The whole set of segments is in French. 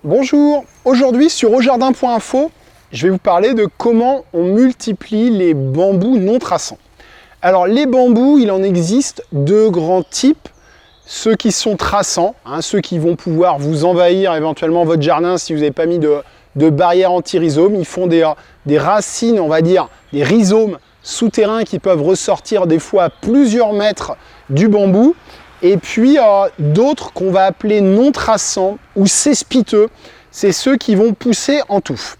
Bonjour, aujourd'hui sur aujardin.info, je vais vous parler de comment on multiplie les bambous non traçants. Alors les bambous, il en existe deux grands types, ceux qui sont traçants, ceux qui vont pouvoir vous envahir éventuellement votre jardin si vous n'avez pas mis de barrière anti-rhizome. Ils font des racines, on va dire, des rhizomes souterrains qui peuvent ressortir des fois à plusieurs mètres du bambou. Et puis d'autres qu'on va appeler non traçants ou cespiteux, c'est ceux qui vont pousser en touffe.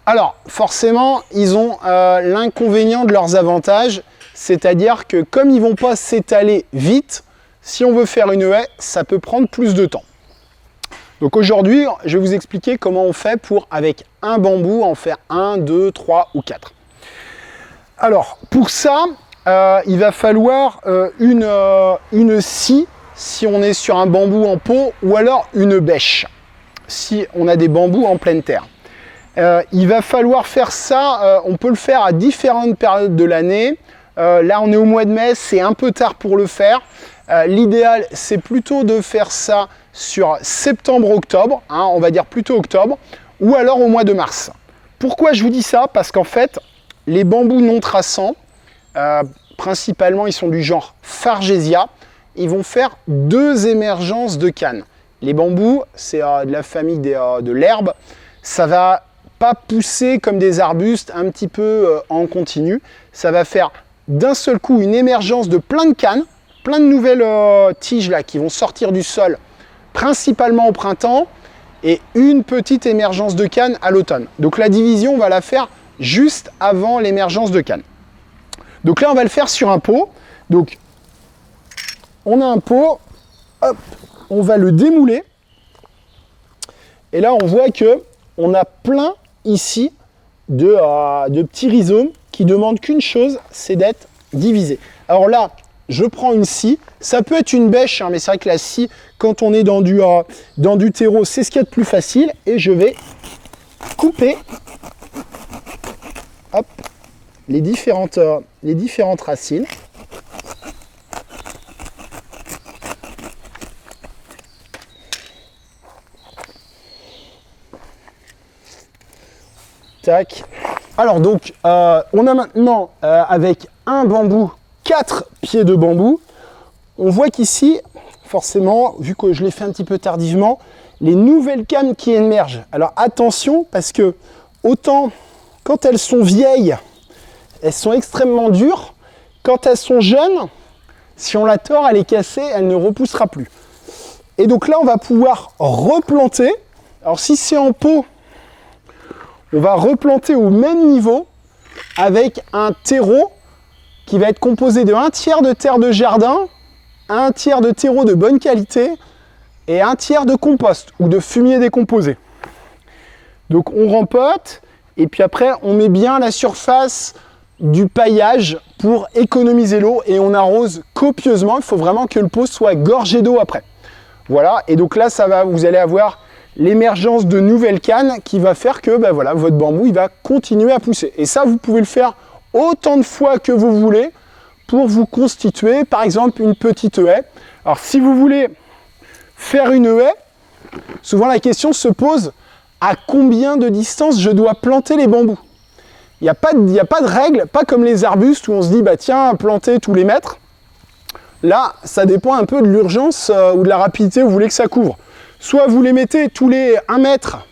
Alors forcément, ils ont l'inconvénient de leurs avantages, c'est-à-dire que comme ils ne vont pas s'étaler vite, si on veut faire une haie, ça peut prendre plus de temps. Donc aujourd'hui, je vais vous expliquer comment on fait pour, avec un bambou, en faire 1, 2, 3 ou 4. Alors pour ça, il va falloir une scie si on est sur un bambou en pot ou alors une bêche si on a des bambous en pleine terre. Il va falloir faire ça, on peut le faire à différentes périodes de l'année. Là on est au mois de mai, c'est un peu tard pour le faire. L'idéal c'est plutôt de faire ça sur septembre-octobre, on va dire plutôt octobre, ou alors au mois de mars. Pourquoi je vous dis ça? Parce qu'en fait les bambous non traçants, principalement ils sont du genre Fargesia, ils vont faire deux émergences de cannes. Les bambous, c'est de la famille de l'herbe, ça va pas pousser comme des arbustes un petit peu en continu, ça va faire d'un seul coup une émergence de plein de cannes, plein de nouvelles tiges là qui vont sortir du sol, principalement au printemps, et une petite émergence de cannes à l'automne. Donc la division, on va la faire juste avant l'émergence de cannes. Donc là, on va le faire sur un pot. Donc, on a un pot, hop, on va le démouler. Et là, on voit que on a plein ici de petits rhizomes qui demandent qu'une chose, c'est d'être divisés. Alors là, je prends une scie. Ça peut être une bêche, mais c'est vrai que la scie, quand on est dans du terreau, c'est ce qu'il y a de plus facile. Et je vais couper, hop, les différentes racines. Tac. Alors donc, on a maintenant avec un bambou, 4 pieds de bambou. On voit qu'ici, forcément, vu que je l'ai fait un petit peu tardivement, les nouvelles cannes qui émergent. Alors attention, parce que autant quand elles sont vieilles, elles sont extrêmement dures. Quand elles sont jeunes, si on la tord, elle est cassée, elle ne repoussera plus. Et donc là, on va pouvoir replanter. Alors si c'est en pot, on va replanter au même niveau avec un terreau qui va être composé de 1/3 de terre de jardin, 1/3 de terreau de bonne qualité et 1/3 de compost ou de fumier décomposé. Donc on rempote et puis après on met bien la surface du paillage pour économiser l'eau et on arrose copieusement. Il faut vraiment que le pot soit gorgé d'eau après. Voilà, et donc là vous allez avoir l'émergence de nouvelles cannes qui va faire que voilà, votre bambou il va continuer à pousser. Et ça, vous pouvez le faire autant de fois que vous voulez pour vous constituer par exemple une petite haie. Alors si vous voulez faire une haie, souvent la question se pose: à combien de distance je dois planter les bambous? Il n'y a pas de règle, pas comme les arbustes où on se dit tiens, planter tous les mètres. Là, ça dépend un peu de l'urgence ou de la rapidité où vous voulez que ça couvre. Soit vous les mettez tous les 1 mètre,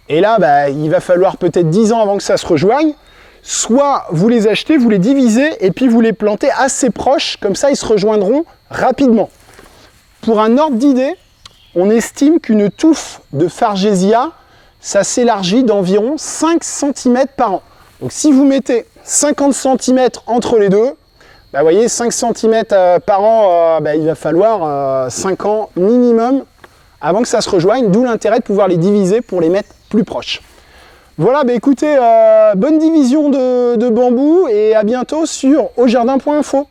et là, il va falloir peut-être 10 ans avant que ça se rejoigne. Soit vous les achetez, vous les divisez, et puis vous les plantez assez proches, comme ça ils se rejoindront rapidement. Pour un ordre d'idée, on estime qu'une touffe de Fargesia, ça s'élargit d'environ 5 cm par an. Donc si vous mettez 50 cm entre les deux, vous voyez, 5 cm par an, il va falloir 5 ans minimum avant que ça se rejoigne, d'où l'intérêt de pouvoir les diviser pour les mettre plus proches. Voilà, écoutez, bonne division de bambou et à bientôt sur aujardin.info.